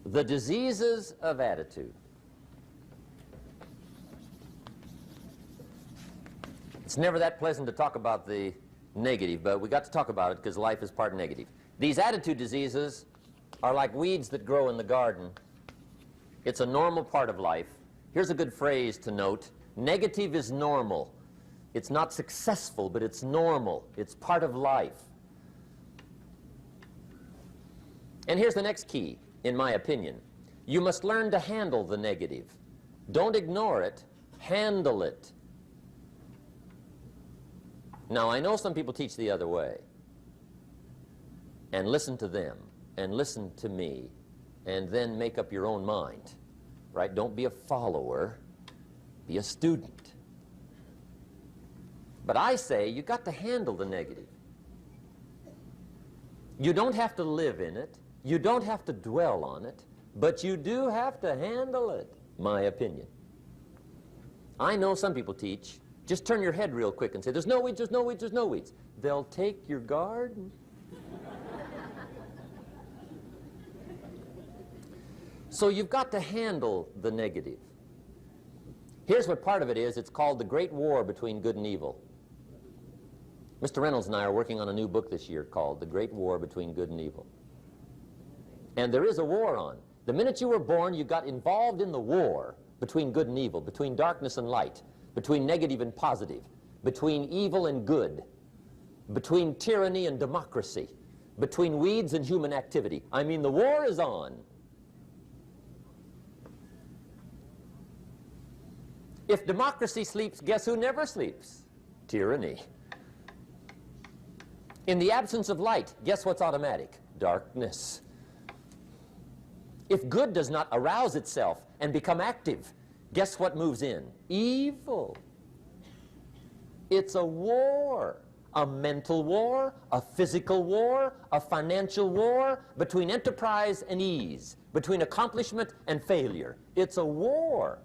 The diseases of attitude. It's never that pleasant to talk about the negative, but we got to talk about it because life is part negative. These attitude diseases are like weeds that grow in the garden. It's a normal part of life. Here's a good phrase to note. Negative is normal. It's not successful, but it's normal. It's part of life. And here's the next key, in my opinion. You must learn to handle the negative. Don't ignore it. Handle it. Now, I know some people teach the other way. And listen to them, and listen to me, and then make up your own mind. Right? Don't be a follower. Be a student. But I say you got to handle the negative. You don't have to live in it. You don't have to dwell on it. But you do have to handle it, my opinion. I know some people teach, just turn your head real quick and say, there's no weeds, there's no weeds, there's no weeds. They'll take your garden. So you've got to handle the negative. Here's what part of it is. It's called the Great War Between Good and Evil. Mr. Reynolds and I are working on a new book this year called The Great War Between Good and Evil. And there is a war on. The minute you were born, you got involved in the war between good and evil, between darkness and light, between negative and positive, between evil and good, between tyranny and democracy, between weeds and human activity. I mean, the war is on. If democracy sleeps, guess who never sleeps? Tyranny. In the absence of light, guess what's automatic? Darkness. If good does not arouse itself and become active, guess what moves in? Evil. It's a war. A mental war, a physical war, a financial war, between enterprise and ease, between accomplishment and failure. It's a war.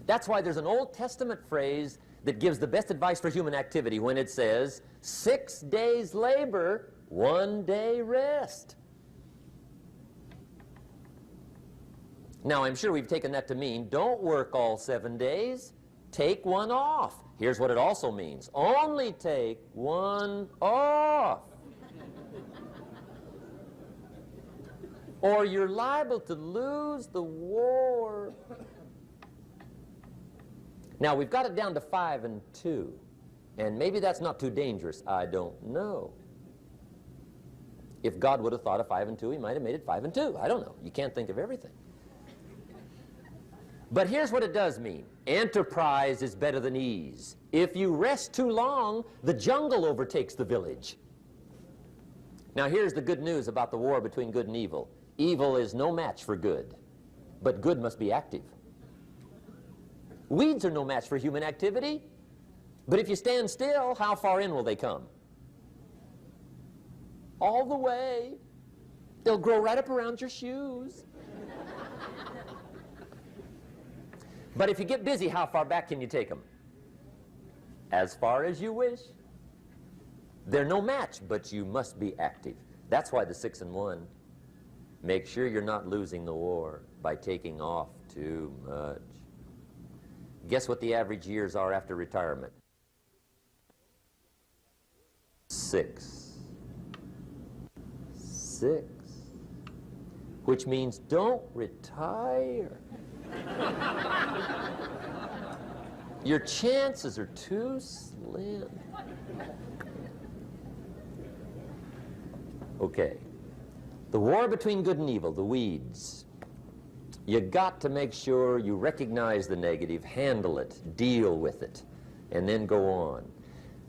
That's why there's an Old Testament phrase that gives the best advice for human activity when it says, 6 days labor, 1 day rest. Now, I'm sure we've taken that to mean, don't work all 7 days, take one off. Here's what it also means, only take one off. Or you're liable to lose the war. Now, we've got it down to 5 and 2, and maybe that's not too dangerous, I don't know. If God would have thought of 5 and 2, he might have made it 5 and 2, I don't know. You can't think of everything. But here's what it does mean. Enterprise is better than ease. If you rest too long, the jungle overtakes the village. Now here's the good news about the war between good and evil. Evil is no match for good, but good must be active. Weeds are no match for human activity, but if you stand still, how far in will they come? All the way. They'll grow right up around your shoes. But if you get busy, how far back can you take them? As far as you wish. They're no match, but you must be active. That's why the 6 and 1. Make sure you're not losing the war by taking off too much. Guess what the average years are after retirement? 6. 6. Which means don't retire. Your chances are too slim. Okay. The war between good and evil, the weeds. You got to make sure you recognize the negative, handle it, deal with it, and then go on.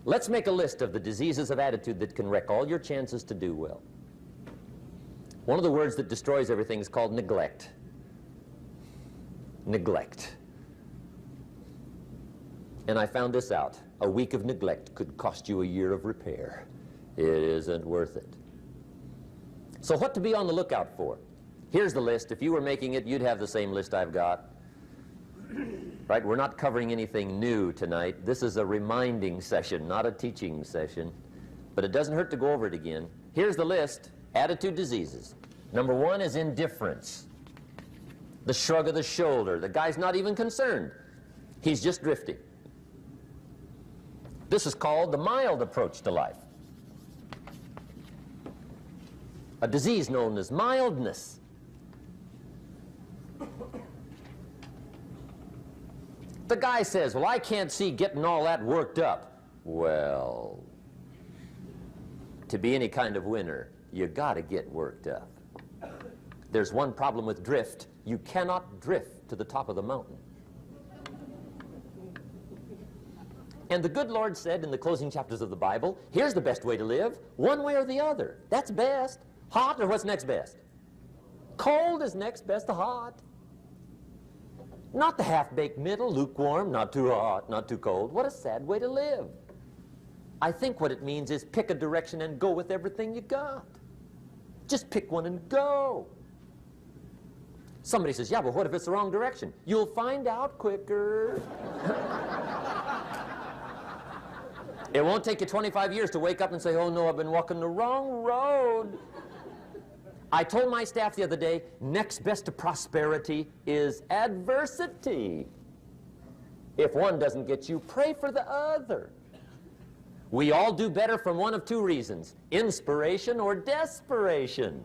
Let's make a list of the diseases of attitude that can wreck all your chances to do well. One of the words that destroys everything is called neglect. Neglect. And I found this out. A week of neglect could cost you a year of repair. It isn't worth it. So what to be on the lookout for? Here's the list. If you were making it, you'd have the same list I've got. Right? We're not covering anything new tonight. This is a reminding session, not a teaching session. But it doesn't hurt to go over it again. Here's the list. Attitude diseases. Number one is indifference. The shrug of the shoulder. The guy's not even concerned. He's just drifting. This is called the mild approach to life. A disease known as mildness. The guy says, well, I can't see getting all that worked up. Well, to be any kind of winner, you got to get worked up. There's one problem with drift. You cannot drift to the top of the mountain. And the good Lord said in the closing chapters of the Bible, here's the best way to live, one way or the other. That's best. Hot or what's next best? Cold is next best to hot. Not the half-baked middle, lukewarm, not too hot, not too cold. What a sad way to live. I think what it means is pick a direction and go with everything you got. Just pick one and go. Somebody says, yeah, but what if it's the wrong direction? You'll find out quicker. It won't take you 25 years to wake up and say, oh no, I've been walking the wrong road. I told my staff the other day, next best to prosperity is adversity. If one doesn't get you, pray for the other. We all do better from one of two reasons, inspiration or desperation.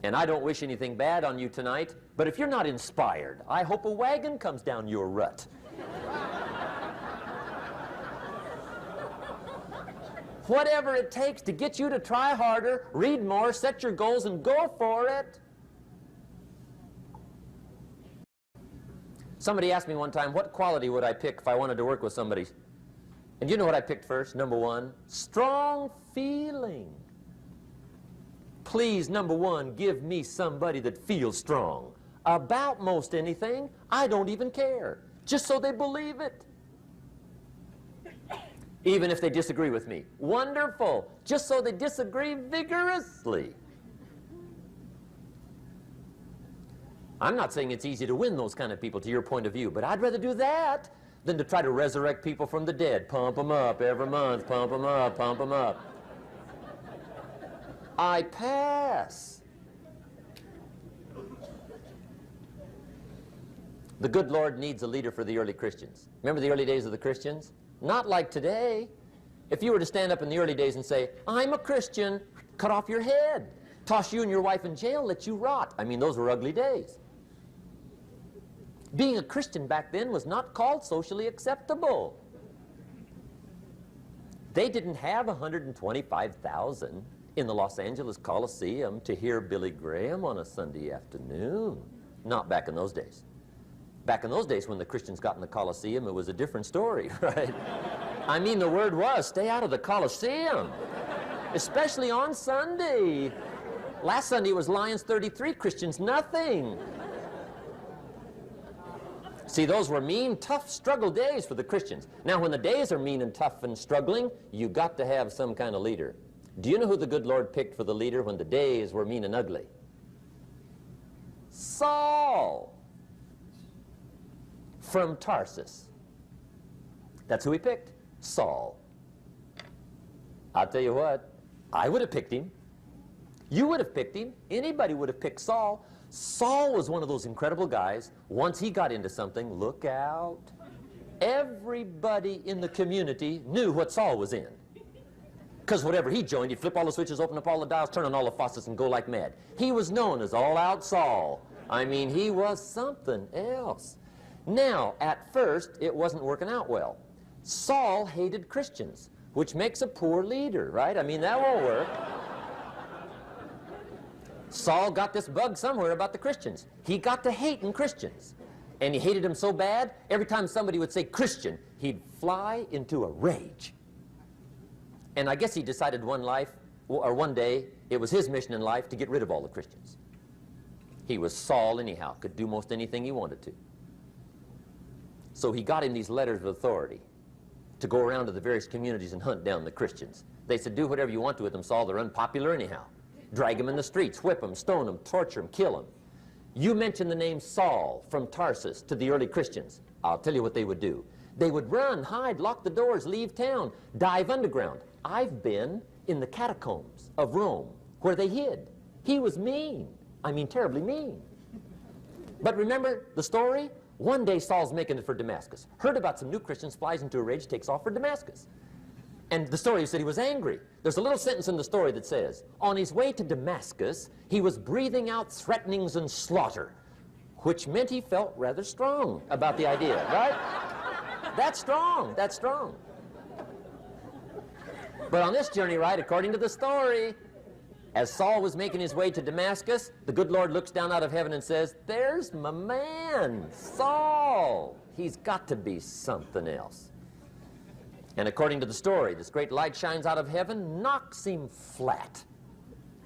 And I don't wish anything bad on you tonight, but if you're not inspired, I hope a wagon comes down your rut. Whatever it takes to get you to try harder, read more, set your goals, and go for it. Somebody asked me one time, what quality would I pick if I wanted to work with somebody? And you know what I picked first? Number one, strong feeling. Please, number one, give me somebody that feels strong. About most anything, I don't even care. Just so they believe it. Even if they disagree with me. Wonderful. Just so they disagree vigorously. I'm not saying it's easy to win those kind of people to your point of view, but I'd rather do that than to try to resurrect people from the dead. Pump them up every month, pump them up, pump them up. I pass. The good Lord needs a leader for the early Christians. Remember the early days of the Christians? Not like today. If you were to stand up in the early days and say, I'm a Christian, cut off your head, toss you and your wife in jail, let you rot. I mean, those were ugly days. Being a Christian back then was not called socially acceptable. They didn't have 125,000 in the Los Angeles Coliseum to hear Billy Graham on a Sunday afternoon. Not back in those days. Back in those days when the Christians got in the Coliseum, it was a different story, right? I mean, the word was, stay out of the Coliseum, especially on Sunday. Last Sunday was Lions 33, Christians nothing. See, those were mean, tough struggle days for the Christians. Now, when the days are mean and tough and struggling, you got to have some kind of leader. Do you know who the good Lord picked for the leader when the days were mean and ugly? Saul. From Tarsus. That's who he picked, Saul. I'll tell you what, I would have picked him. You would have picked him. Anybody would have picked Saul. Saul was one of those incredible guys. Once he got into something, look out. Everybody in the community knew what Saul was in. Because whatever he joined, he'd flip all the switches, open up all the dials, turn on all the faucets, and go like mad. He was known as All-Out Saul. I mean, he was something else. Now, at first, it wasn't working out well. Saul hated Christians, which makes a poor leader, right? I mean, that won't work. Saul got this bug somewhere about the Christians. He got to hating Christians. And he hated them so bad, every time somebody would say Christian, he'd fly into a rage. And I guess he decided one day, it was his mission in life to get rid of all the Christians. He was Saul anyhow, could do most anything he wanted to. So he got him these letters of authority to go around to the various communities and hunt down the Christians. They said, do whatever you want to with them, Saul. They're unpopular anyhow. Drag them in the streets, whip them, stone them, torture them, kill them. You mention the name Saul from Tarsus to the early Christians. I'll tell you what they would do. They would run, hide, lock the doors, leave town, dive underground. I've been in the catacombs of Rome where they hid. He was mean. I mean, terribly mean. But remember the story? One day Saul's making it for Damascus. Heard about some new Christians, flies into a rage, takes off for Damascus. And the story said he was angry. There's a little sentence in the story that says, on his way to Damascus, he was breathing out threatenings and slaughter, which meant he felt rather strong about the idea, right? That's strong. That's strong. But on this journey, right, according to the story, as Saul was making his way to Damascus, the good Lord looks down out of heaven and says, there's my man, Saul. He's got to be something else. And according to the story, this great light shines out of heaven, knocks him flat,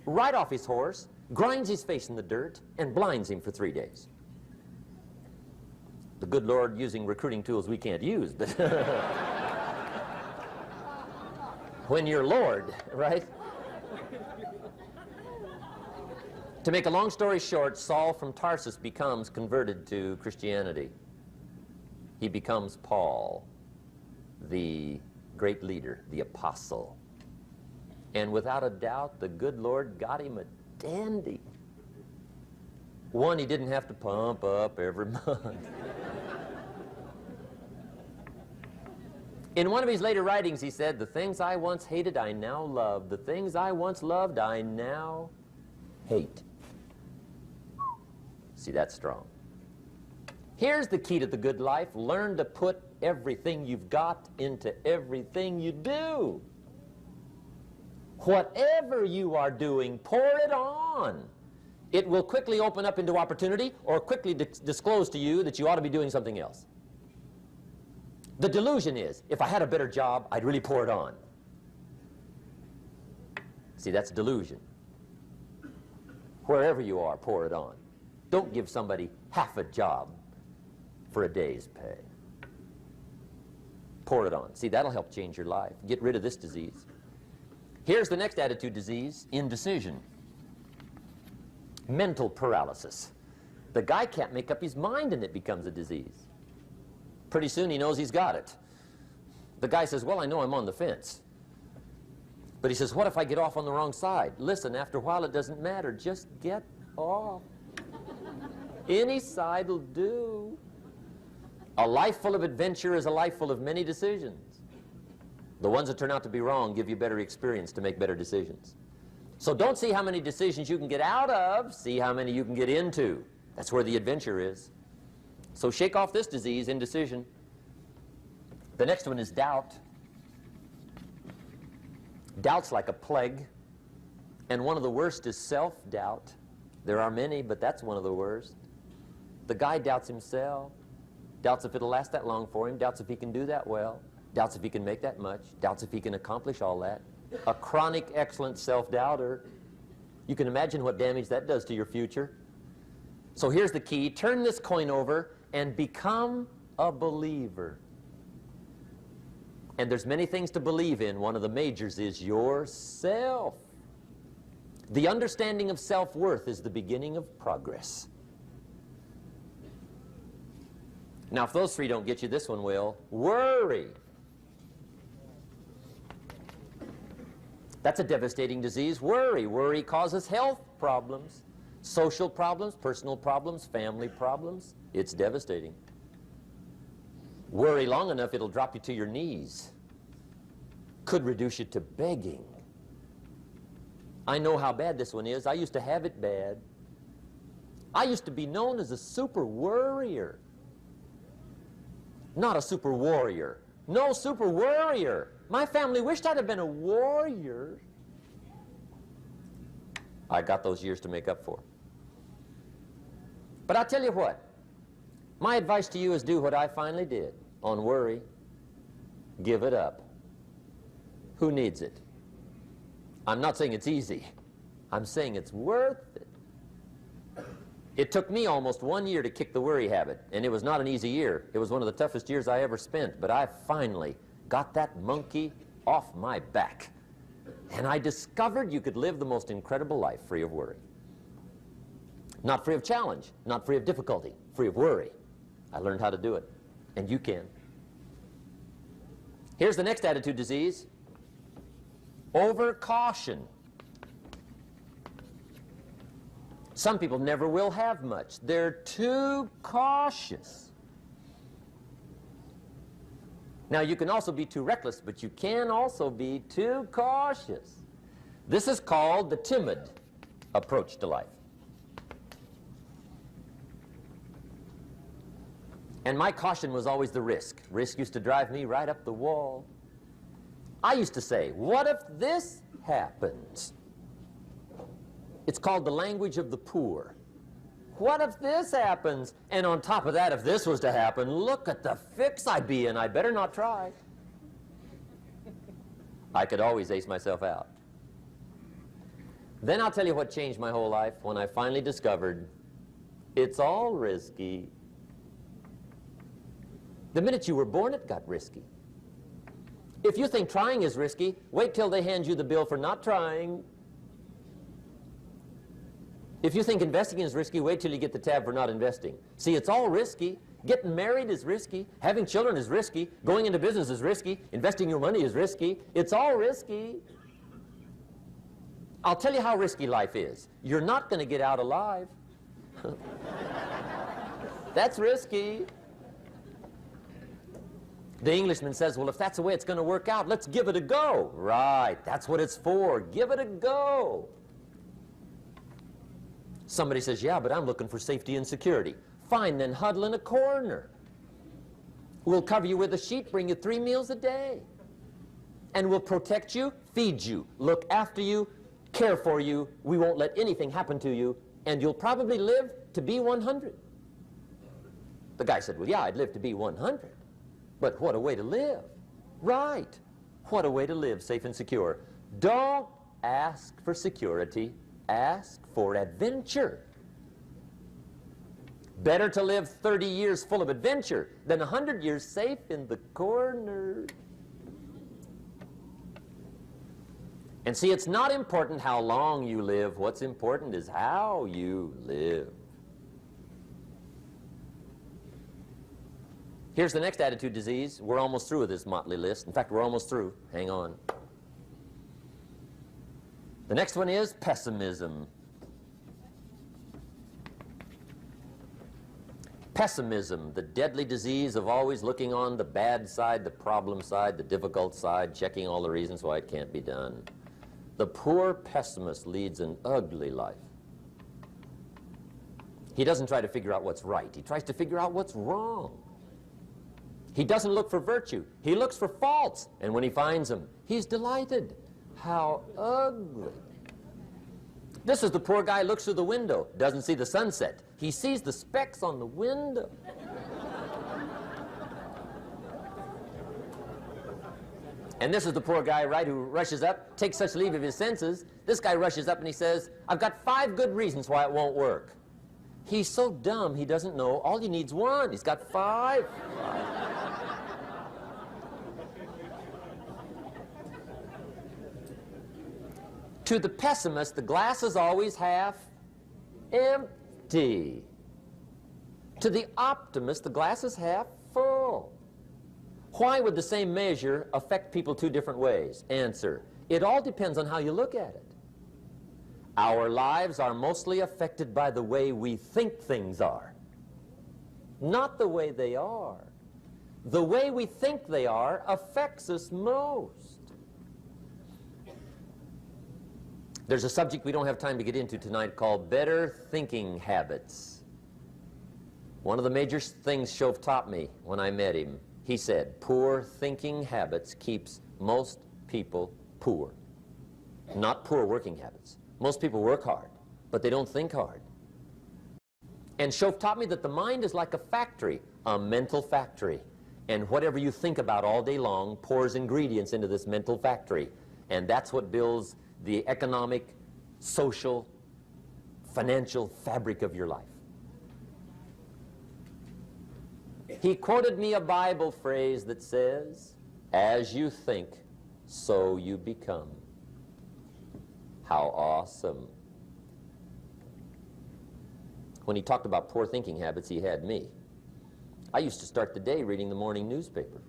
right off his horse, grinds his face in the dirt, and blinds him for 3 days. The good Lord using recruiting tools we can't use, but when you're Lord, right? To make a long story short, Saul from Tarsus becomes converted to Christianity. He becomes Paul, the great leader, the apostle. And without a doubt, the good Lord got him a dandy. One he didn't have to pump up every month. In one of his later writings, he said, the things I once hated, I now love. The things I once loved, I now hate. See, that's strong. Here's the key to the good life. Learn to put everything you've got into everything you do. Whatever you are doing, pour it on. It will quickly open up into opportunity or quickly disclose to you that you ought to be doing something else. The delusion is, if I had a better job, I'd really pour it on. See, that's delusion. Wherever you are, pour it on. Don't give somebody half a job for a day's pay. Pour it on. See, that'll help change your life. Get rid of this disease. Here's the next attitude disease, indecision. Mental paralysis. The guy can't make up his mind and it becomes a disease. Pretty soon he knows he's got it. The guy says, well, I know I'm on the fence. But he says, what if I get off on the wrong side? Listen, after a while it doesn't matter. Just get off. Any side will do. A life full of adventure is a life full of many decisions. The ones that turn out to be wrong give you better experience to make better decisions. So don't see how many decisions you can get out of, see how many you can get into. That's where the adventure is. So shake off this disease, indecision. The next one is doubt. Doubt's like a plague. And one of the worst is self-doubt. There are many, but that's one of the worst. The guy doubts himself. Doubts if it'll last that long for him. Doubts if he can do that well. Doubts if he can make that much. Doubts if he can accomplish all that. A chronic, excellent self-doubter. You can imagine what damage that does to your future. So here's the key. Turn this coin over and become a believer. And there's many things to believe in. One of the majors is yourself. The understanding of self-worth is the beginning of progress. Now, if those three don't get you, this one will. Worry. That's a devastating disease. Worry. Worry causes health problems, social problems, personal problems, family problems. It's devastating. Worry long enough, it'll drop you to your knees. Could reduce you to begging. I know how bad this one is. I used to have it bad. I used to be known as a super worrier. Not a super warrior. No, super worrier. My family wished I'd have been a warrior. I got those years to make up for. But I'll tell you what. My advice to you is do what I finally did on worry. Give it up. Who needs it? I'm not saying it's easy. I'm saying it's worth it. It took me almost 1 year to kick the worry habit, and it was not an easy year. It was one of the toughest years I ever spent, but I finally got that monkey off my back. And I discovered you could live the most incredible life free of worry. Not free of challenge, not free of difficulty, free of worry. I learned how to do it, and you can. Here's the next attitude disease. Over caution. Some people never will have much. They're too cautious. Now, you can also be too reckless, but you can also be too cautious. This is called the timid approach to life. And my caution was always the risk. Risk used to drive me right up the wall. I used to say, what if this happens? It's called the language of the poor. What if this happens? And on top of that, if this was to happen, look at the fix I'd be in. I'd better not try. I could always ace myself out. Then I'll tell you what changed my whole life when I finally discovered it's all risky. The minute you were born, it got risky. If you think trying is risky, wait till they hand you the bill for not trying. If you think investing is risky, wait till you get the tab for not investing. See, it's all risky. Getting married is risky. Having children is risky. Going into business is risky. Investing your money is risky. It's all risky. I'll tell you how risky life is. You're not going to get out alive. That's risky. The Englishman says, well, if that's the way it's going to work out, let's give it a go. Right, that's what it's for. Give it a go. Somebody says, yeah, but I'm looking for safety and security. Fine, then huddle in a corner. We'll cover you with a sheet, bring you 3 meals a day. And we'll protect you, feed you, look after you, care for you. We won't let anything happen to you, and you'll probably live to be 100. The guy said, well, yeah, I'd live to be 100. But what a way to live. Right. What a way to live, safe and secure. Don't ask for security. Ask for adventure. Better to live 30 years full of adventure than 100 years safe in the corner. And see, it's not important how long you live. What's important is how you live. Here's the next attitude disease. We're almost through with this motley list. In fact, we're almost through. Hang on. The next one is pessimism. Pessimism, the deadly disease of always looking on the bad side, the problem side, the difficult side, checking all the reasons why it can't be done. The poor pessimist leads an ugly life. He doesn't try to figure out what's right. He tries to figure out what's wrong. He doesn't look for virtue. He looks for faults. And when he finds them, he's delighted. How ugly. This is the poor guy looks through the window, doesn't see the sunset. He sees the specks on the window. And this is the poor guy, right, who rushes up, takes such leave of his senses. This guy rushes up and he says, I've got 5 good reasons why it won't work. He's so dumb he doesn't know all he needs 1. He's got 5. To the pessimist, the glass is always half empty. To the optimist, the glass is half full. Why would the same measure affect people 2 different ways? Answer, it all depends on how you look at it. Our lives are mostly affected by the way we think things are, not the way they are. The way we think they are affects us most. There's a subject we don't have time to get into tonight called better thinking habits. One of the major things Shove taught me when I met him, he said, poor thinking habits keeps most people poor. Not poor working habits. Most people work hard, but they don't think hard. And Shove taught me that the mind is like a factory, a mental factory. And whatever you think about all day long pours ingredients into this mental factory. And that's what builds the economic, social, financial fabric of your life. He quoted me a Bible phrase that says, as you think, so you become. How awesome. When he talked about poor thinking habits, he had me. I used to start the day reading the morning newspaper.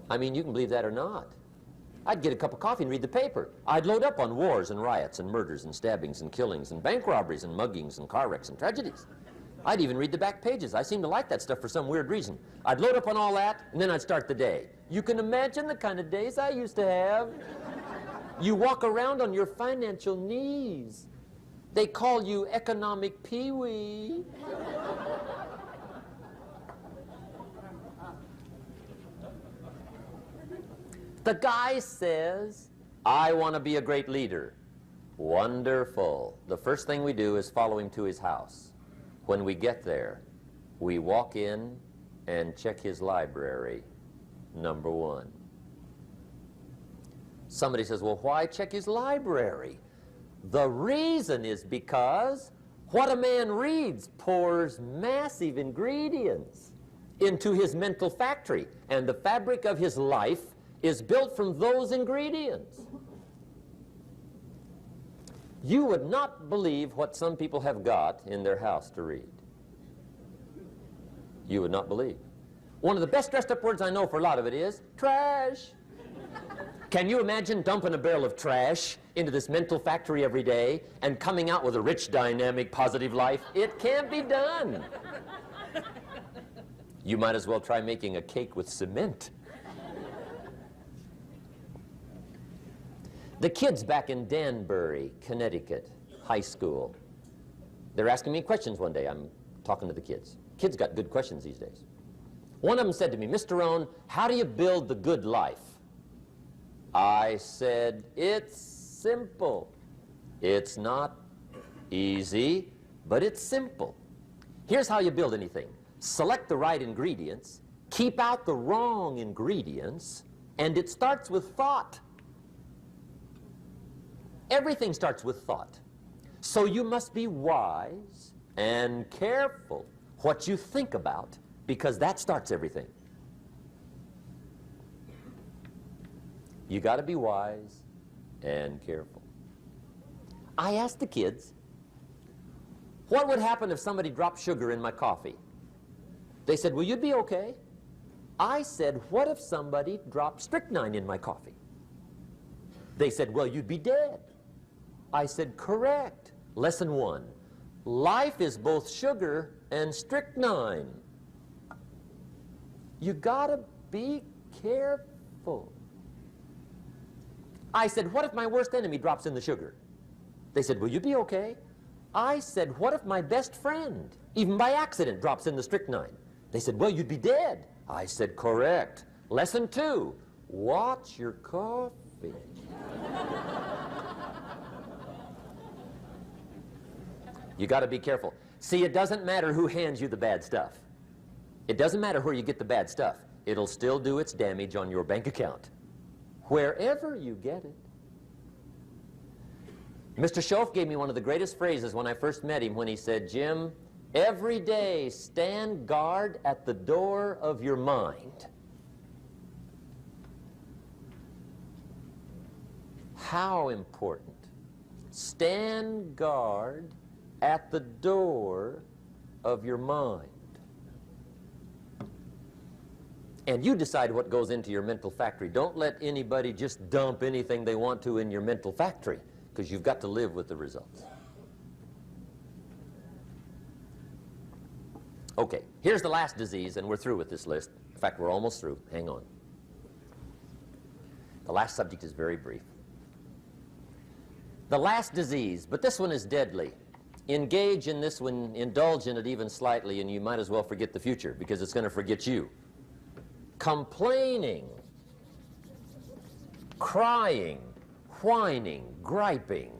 I mean, you can believe that or not. I'd get a cup of coffee and read the paper. I'd load up on wars and riots and murders and stabbings and killings and bank robberies and muggings and car wrecks and tragedies. I'd even read the back pages. I seem to like that stuff for some weird reason. I'd load up on all that, and then I'd start the day. You can imagine the kind of days I used to have. You walk around on your financial knees. They call you economic peewee. The guy says, I want to be a great leader. Wonderful. The first thing we do is follow him to his house. When we get there, we walk in and check his library, number one. Somebody says, well, why check his library? The reason is because what a man reads pours massive ingredients into his mental factory, and the fabric of his life is built from those ingredients. You would not believe what some people have got in their house to read. You would not believe. One of the best dressed up words I know for a lot of it is trash. Can you imagine dumping a barrel of trash into this mental factory every day and coming out with a rich, dynamic, positive life? It can't be done. You might as well try making a cake with cement. The kids back in Danbury, Connecticut, high school, they're asking me questions one day. I'm talking to the kids. Kids got good questions these days. One of them said to me, Mr. Rohn, how do you build the good life? I said, it's simple. It's not easy, but it's simple. Here's how you build anything. Select the right ingredients, keep out the wrong ingredients, and it starts with thought. Everything starts with thought. So you must be wise and careful what you think about, because that starts everything. You got to be wise and careful. I asked the kids, what would happen if somebody dropped sugar in my coffee? They said, well, you'd be okay. I said, what if somebody dropped strychnine in my coffee? They said, well, you'd be dead. I said, correct. Lesson one, life is both sugar and strychnine. You gotta be careful. I said, what if my worst enemy drops in the sugar? They said, will you be okay? I said, what if my best friend, even by accident, drops in the strychnine? They said, well, you'd be dead. I said, correct. Lesson two, watch your coffee. You got to be careful. See, it doesn't matter who hands you the bad stuff. It doesn't matter where you get the bad stuff. It'll still do its damage on your bank account, wherever you get it. Mr. Schoaf gave me one of the greatest phrases when I first met him when he said, Jim, every day stand guard at the door of your mind. How important. Stand guard at the door of your mind. And you decide what goes into your mental factory. Don't let anybody just dump anything they want to in your mental factory, because you've got to live with the results. Okay, here's the last disease, and we're through with this list. In fact, we're almost through. Hang on. The last subject is very brief. The last disease, but this one is deadly. Engage in this one, indulge in it even slightly, and you might as well forget the future, because it's going to forget you. Complaining, crying, whining, griping,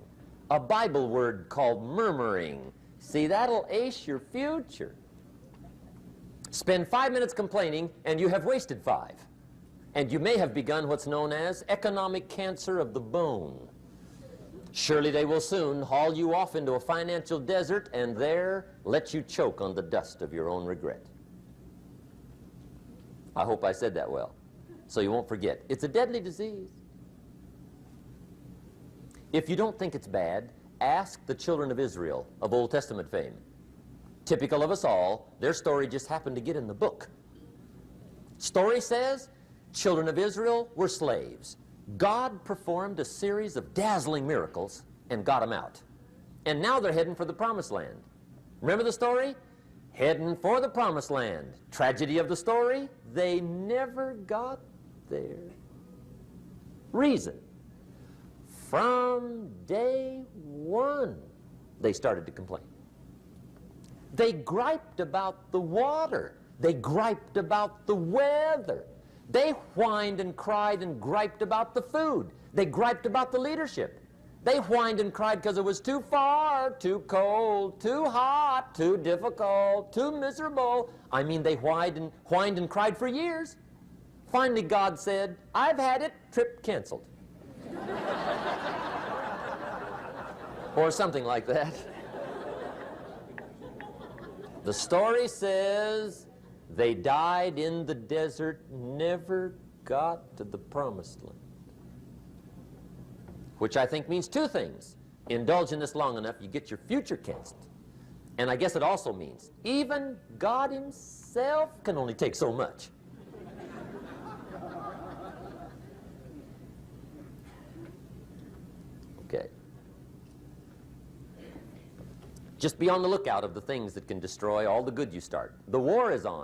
a Bible word called murmuring. See, that'll ace your future. Spend 5 minutes complaining, and you have wasted 5. And you may have begun what's known as economic cancer of the bone. Surely they will soon haul you off into a financial desert and there let you choke on the dust of your own regret. I hope I said that well, so you won't forget. It's a deadly disease. If you don't think it's bad, ask the children of Israel of Old Testament fame. Typical of us all, their story just happened to get in the book. Story says, children of Israel were slaves. God performed a series of dazzling miracles and got them out. And now they're heading for the promised land. Remember the story? Heading for the promised land. Tragedy of the story, they never got there. Reason: from day one, they started to complain. They griped about the water. They griped about the weather. They whined and cried and griped about the food. They griped about the leadership. They whined and cried because it was too far, too cold, too hot, too difficult, too miserable. I mean, they whined and cried for years. Finally, God said, "I've had it, trip canceled." Or something like that. The story says they died in the desert, never got to the promised land. Which I think means two things. Indulge in this long enough, you get your future canceled. And I guess it also means even God himself can only take so much. Okay. Just be on the lookout of the things that can destroy all the good you start. The war is on.